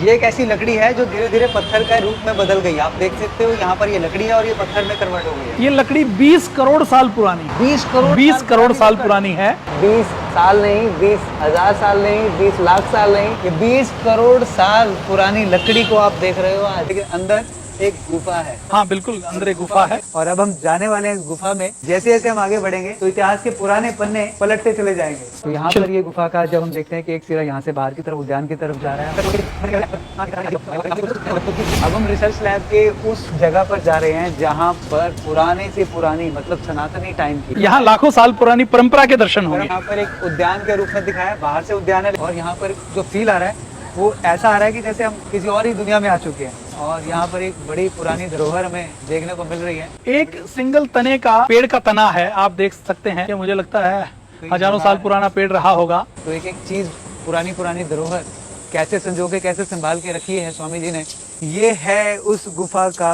ये एक ऐसी लकड़ी है जो धीरे धीरे पत्थर का रूप में बदल गई। आप देख सकते हो यहाँ पर ये लकड़ी है और ये पत्थर में कन्वर्ट हो गई है। ये लकड़ी 20 करोड़ साल पुरानी है। 20 करोड़ साल पुरानी है। 20 साल नहीं, 20,000 साल नहीं, 20 लाख साल नहीं, ये 20 करोड़ साल पुरानी लकड़ी को आप देख रहे हो आज। लेकिन अंदर एक गुफा है। हाँ बिल्कुल, अंदर एक गुफा है। और अब हम जाने वाले हैं इस गुफा में। जैसे जैसे हम आगे बढ़ेंगे तो इतिहास के पुराने पन्ने पलटते चले जाएंगे। तो यहाँ पर ये गुफा का जब हम देखते हैं कि एक सिरा यहाँ से बाहर की तरफ उद्यान की तरफ जा रहा है। अब हम रिसर्च लैब के उस जगह पर जा रहे हैं जहाँ पर पुराने से पुरानी मतलब सनातनी टाइम की, यहाँ लाखों साल पुरानी परंपरा के दर्शन होंगे। यहाँ पर एक उद्यान के रूप में दिखाया है, बाहर से उद्यान है और यहाँ पर जो फील आ रहा है वो ऐसा आ रहा है कि जैसे हम किसी और ही दुनिया में आ चुके हैं। और यहाँ पर एक बड़ी पुरानी धरोहर हमें देखने को मिल रही है। एक सिंगल तने का पेड़ का तना है, आप देख सकते हैं। ये मुझे लगता है हजारों साल पुराना पेड़ रहा होगा। तो एक एक चीज पुरानी पुरानी धरोहर कैसे संजो के कैसे संभाल के रखी है स्वामी जी ने। ये है उस गुफा का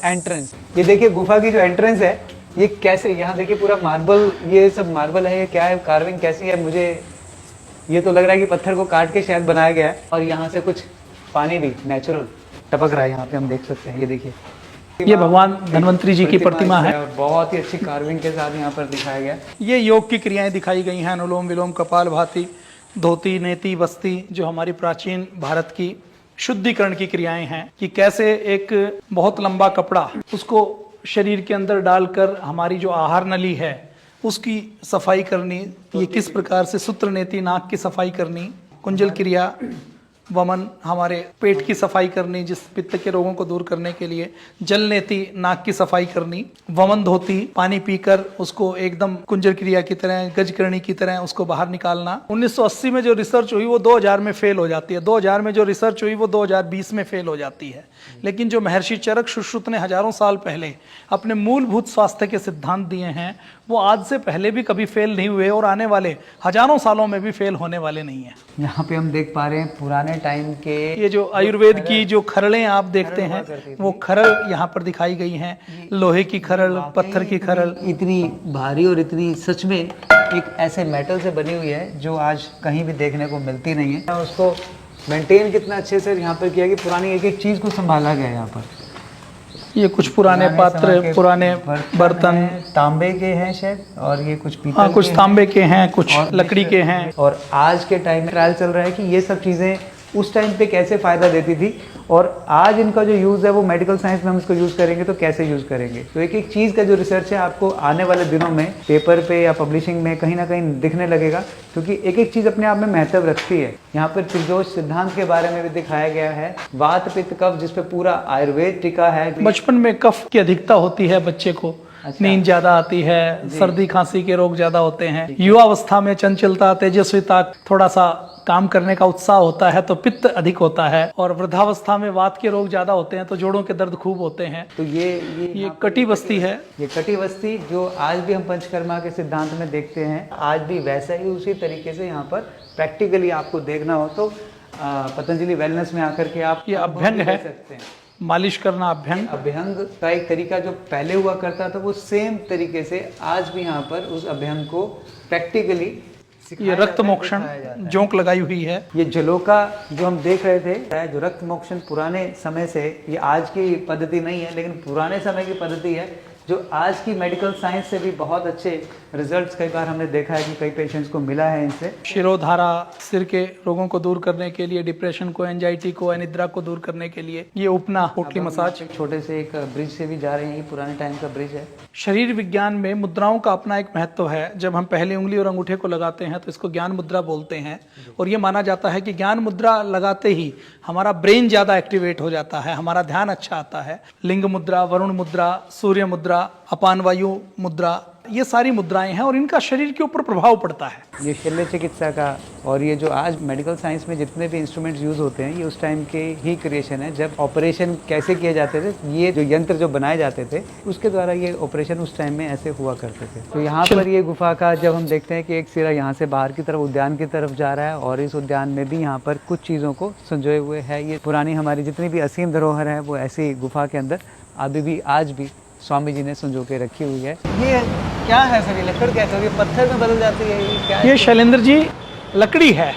एंट्रेंस। ये देखिए गुफा की जो एंट्रेंस है ये कैसे, यहाँ देखिए पूरा मार्बल, ये सब मार्बल है। ये क्या है, कार्विंग कैसी है, मुझे ये तो लग रहा है कि पत्थर को काट के शायद बनाया गया है। और यहाँ से कुछ पानी भी नेचुरल टपक रहा है, यहाँ पे हम देख सकते हैं। ये देखिए ये भगवान धन्वंतरी जी की प्रतिमा है और बहुत ही अच्छी कार्विंग के साथ यहाँ पर दिखाया गया। ये योग की क्रियाएं दिखाई गई हैं, अनुलोम विलोम, कपाल भाती, धोती, नेति, बस्ती, जो हमारी प्राचीन भारत की शुद्धिकरण की क्रियाएं हैं कि कैसे एक बहुत लंबा कपड़ा उसको शरीर के अंदर डालकर हमारी जो आहार नली है उसकी सफाई करनी, ये किस प्रकार से सूत्र नेति नाक की सफाई करनी, कुंजल क्रिया, वमन हमारे पेट की सफाई करनी जिस पित्त के रोगों को दूर करने के लिए, जल नेति नाक की सफाई करनी, वमन धोती पानी पीकर उसको एकदम कुंजल क्रिया की तरह, गजकरणी की तरह उसको बाहर निकालना। 1980 में जो रिसर्च हुई वो 2000 में फेल हो जाती है, 2000 में जो रिसर्च हुई वो 2020 में फेल हो जाती है। लेकिन जो महर्षि चरक सुश्रुत ने हजारों साल पहले अपने मूलभूत स्वास्थ्य के सिद्धांत दिए हैं वो आज से पहले भी कभी फेल नहीं हुए और आने वाले हजारों सालों में भी फेल होने वाले नहीं है। यहाँ पे हम देख पा रहे हैं पुराने टाइम के ये जो आयुर्वेद की जो खरलें आप देखते हैं वो खरल यहाँ पर दिखाई गई हैं, लोहे की खरल, पत्थर की खरल। इतनी भारी और इतनी सच में एक ऐसे मेटल से बनी हुई है जो आज कहीं भी देखने को मिलती नहीं है। उसको मेंटेन कितना अच्छे से यहाँ पर किया कि पुरानी एक एक चीज को संभाला गया है। यहाँ पर ये कुछ पुराने पात्र, पुराने बर्तन तांबे के हैं शायद, और ये कुछ पीतल, हाँ कुछ तांबे के हैं, कुछ लकड़ी के हैं। और आज के टाइम में ट्रायल चल रहा है कि ये सब चीजें उस टाइम पे कैसे फायदा देती थी और आज इनका जो यूज है वो मेडिकल साइंस में हम इसको यूज करेंगे तो कैसे यूज करेंगे। तो एक एक चीज का जो रिसर्च है आपको आने वाले दिनों में पेपर पे या पब्लिशिंग में कहीं ना कहीं दिखने लगेगा, क्योंकि एक एक चीज अपने आप में महत्व रखती है। यहाँ पर त्रिदोष सिद्धांत के बारे में भी दिखाया गया है, वात पित्त कफ जिसपे पूरा आयुर्वेद टिका है। बचपन में कफ की अधिकता होती है बच्चे को, नींद ज्यादा आती है, सर्दी खांसी के रोग ज्यादा होते हैं। युवावस्था में चंचलता, तेजस्विता, थोड़ा सा काम करने का उत्साह होता है तो पित्त अधिक होता है, और वृद्धावस्था में वात के रोग ज्यादा होते हैं तो जोड़ों के दर्द खूब होते हैं। तो ये कटी बस्ती है। ये कटी बस्ती जो आज भी हम पंचकर्मा के सिद्धांत में देखते हैं, आज भी वैसा ही उसी तरीके से यहाँ पर प्रैक्टिकली आपको देखना हो तो पतंजलि वेलनेस में आकर के आप ये अभ्यंग है, सकते हैं। मालिश करना अभ्यंग। अभ्यंग का एक तरीका जो पहले हुआ करता था वो सेम तरीके से आज भी यहाँ पर उस अभ्यंग को प्रैक्टिकली ये रक्त मोक्षण जोंक लगाई हुई है। ये जलोका जो हम देख रहे थे, जो रक्त मोक्षण पुराने समय से, ये आज की पद्धति नहीं है लेकिन पुराने समय की पद्धति है जो आज की मेडिकल साइंस से भी बहुत अच्छे रिजल्ट्स कई बार हमने देखा है कि कई पेशेंट्स को मिला है इनसे। शिरोधारा, सिर के रोगों को दूर करने के लिए, डिप्रेशन को, एंजाइटी को, अनिद्रा को दूर करने के लिए ये उपना पोटली मसाज। छोटे से एक ब्रिज से भी जा रहे हैं, ये पुराने टाइम का ब्रिज है। शरीर विज्ञान में मुद्राओं का अपना एक महत्व है। जब हम पहली उंगली और अंगूठे को लगाते हैं तो इसको ज्ञान मुद्रा बोलते हैं, और ये माना जाता है कि ज्ञान मुद्रा लगाते ही हमारा ब्रेन ज्यादा एक्टिवेट हो जाता है, हमारा ध्यान अच्छा आता है। लिंग मुद्रा, वरुण मुद्रा, सूर्य मुद्रा, अपान वायु मुद्रा, ये सारी मुद्राएं हैं और इनका शरीर के ऊपर प्रभाव पड़ता है। ये शल्य चिकित्सा का और ये जो आज मेडिकल साइंस में जितने भी इंस्ट्रूमेंट्स यूज होते हैं ये उस टाइम के ही क्रिएशन है। जब ऑपरेशन कैसे किए जाते थे, ये जो यंत्र जो बनाए जाते थे उसके द्वारा ये ऑपरेशन उस टाइम में ऐसे हुआ करते थे। तो यहाँ पर ये गुफा का जब हम देखते हैं कि एक सिरा यहाँ से बाहर की तरफ उद्यान की तरफ जा रहा है और इस उद्यान में भी यहाँ पर कुछ चीज़ों को संजोए हुए है। ये पुरानी हमारी जितनी भी असीम धरोहर है वो ऐसी गुफा के अंदर अभी भी आज भी स्वामी जी ने संजो के रखी हुई है। ये क्या है सर, ये लकड़ कैसे होगी, पत्थर में बदल जाती है, ये क्या है? ये शैलेंद्र जी लकड़ी है,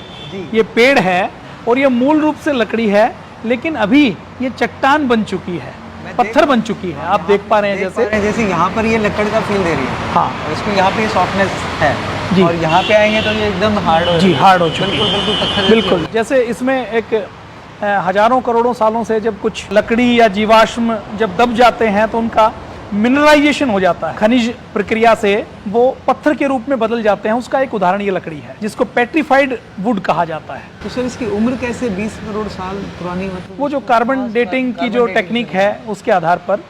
ये पेड़ है और ये मूल रूप से लकड़ी है, लेकिन अभी ये चट्टान बन चुकी है, पत्थर बन चुकी है। आप देख पा रहे हैं जैसे यहाँ पर ये लकड़ का फील दे रही है। हाँ, और इसको यहाँ पे सॉफ्टनेस है जी। और यहाँ पे आएंगे तो ये एकदम हार्ड हो जी, हार्ड हो चुकी बिल्कुल बिल्कुल पत्थर बिल्कुल। जैसे इसमें एक हजारों करोड़ों सालों से जब कुछ लकड़ी या जीवाश्म जब दब जाते हैं तो उनका मिनरलाइजेशन हो जाता है, खनिज प्रक्रिया से वो पत्थर के रूप में बदल जाते हैं। उसका एक उदाहरण ये लकड़ी है, जिसको पेट्रीफाइड वुड कहा जाता है। तो सर इसकी उम्र कैसे 20 करोड़ साल पुरानी, मतलब वो जो कार्बन डेटिंग की जो टेक्निक है उसके आधार पर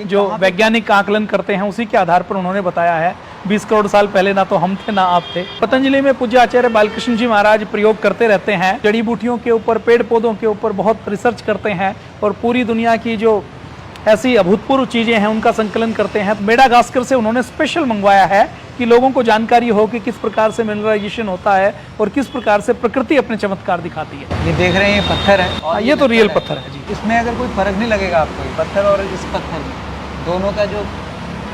जो वैज्ञानिक आकलन करते हैं उसी के आधार पर उन्होंने बताया है 20 करोड़ साल पहले ना तो हम थे ना आप थे। पतंजलि में पूज्य आचार्य बालकृष्ण जी महाराज प्रयोग करते रहते हैं, जड़ी बूटियों के ऊपर, पेड़ पौधों के ऊपर बहुत रिसर्च करते हैं और पूरी दुनिया की जो ऐसी अभूतपूर्व चीजें हैं उनका संकलन करते हैं। मेडागास्कर से उन्होंने स्पेशल मंगवाया है कि लोगों को जानकारी हो कि किस प्रकार से मिनरलाइजेशन होता है और किस प्रकार से प्रकृति अपने चमत्कार दिखाती है। ये देख रहे हैं, ये पत्थर है और ये तो रियल पत्थर है जी। इसमें अगर कोई फर्क नहीं लगेगा आपको, ये पत्थर और इस पत्थर में दोनों का जो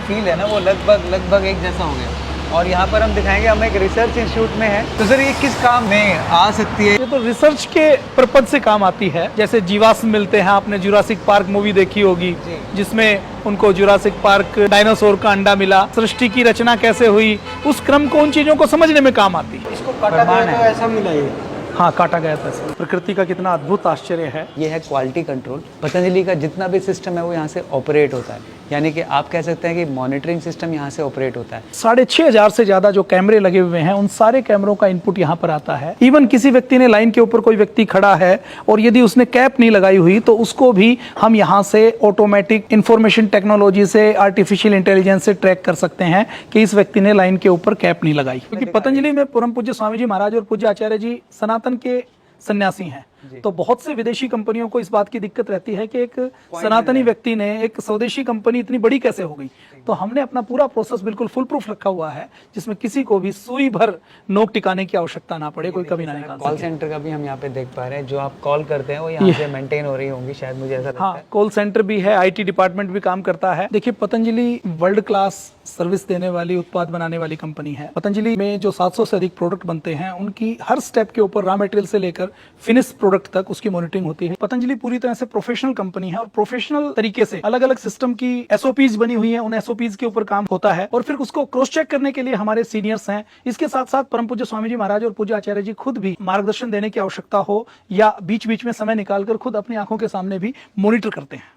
फील है ना वो लगभग एक जैसा हो गया। और यहाँ पर हम दिखाएंगे, हम एक रिसर्च इंस्टीट्यूट में है। तो सर ये किस काम में आ सकती है? ये तो रिसर्च के पर्पज से काम आती है। जैसे जीवाश्म मिलते हैं, आपने जुरासिक पार्क मूवी देखी होगी जिसमें उनको जुरासिक पार्क डायनासोर का अंडा मिला, सृष्टि की रचना कैसे हुई, उस क्रम को, उन चीजों को समझने में काम आती है। इसको काटा गया तो ऐसा मिला ये। हाँ, काटा गया था। प्रकृति का कितना अद्भुत आश्चर्य है। ये है क्वालिटी कंट्रोल। पतंजलि का जितना भी सिस्टम है वो यहाँ से ऑपरेट होता है, यानी कि आप कह सकते हैं कि मॉनिटरिंग सिस्टम यहाँ से ऑपरेट होता है। 6,500 से ज्यादा जो कैमरे लगे हुए हैं उन सारे कैमरों का इनपुट यहाँ पर आता है। इवन किसी व्यक्ति ने लाइन के ऊपर, कोई व्यक्ति खड़ा है और यदि उसने कैप नहीं लगाई हुई तो उसको भी हम यहाँ से ऑटोमेटिक इंफॉर्मेशन टेक्नोलॉजी से, आर्टिफिशियल इंटेलिजेंस से ट्रैक कर सकते हैं कि इस व्यक्ति ने लाइन के ऊपर कैप नहीं लगाई। क्योंकि पतंजलि में परम पूज्य स्वामी जी महाराज और पूज्य आचार्य जी सनातन के सन्यासी हैं, तो बहुत से विदेशी कंपनियों को इस बात की दिक्कत रहती है कि एक सनातनी व्यक्ति ने एक स्वदेशी कंपनी इतनी बड़ी कैसे हो गई। तो हमने अपना पूरा प्रोसेस बिल्कुल फुल प्रूफ रखा हुआ है, जिसमें किसी को भी सुई भर नोक टिकाने की आवश्यकता ना पड़े, कोई कभी ना निकाल। कॉल सेंटर का भी हम यहाँ पे देख पा रहे हैं, जो आप कॉल करते हैं वो यहाँ से मेंटेन हो रही होंगी शायद, मुझे ऐसा लगता है। हाँ, कॉल सेंटर भी है, IT डिपार्टमेंट भी काम करता है। देखिए, पतंजलि वर्ल्ड क्लास सर्विस देने वाली, उत्पाद बनाने वाली कंपनी है। पतंजलि में जो 700 से अधिक प्रोडक्ट बनते हैं, उनकी हर स्टेप के ऊपर, रॉ मटेरियल से लेकर फिनिश प्रोडक्ट तक उसकी मॉनिटरिंग होती है। पतंजलि पूरी तरह से प्रोफेशनल कंपनी है और प्रोफेशनल तरीके से अलग अलग सिस्टम की SOPs बनी हुई है, उन SOPs के ऊपर काम होता है और फिर उसको क्रॉस चेक करने के लिए हमारे सीनियर्स हैं। इसके साथ साथ परम पूज्य स्वामी जी महाराज और पूज्य आचार्य जी खुद भी मार्गदर्शन देने की आवश्यकता हो या बीच बीच में समय निकालकर खुद अपनी आंखों के सामने भी मॉनिटर करते हैं।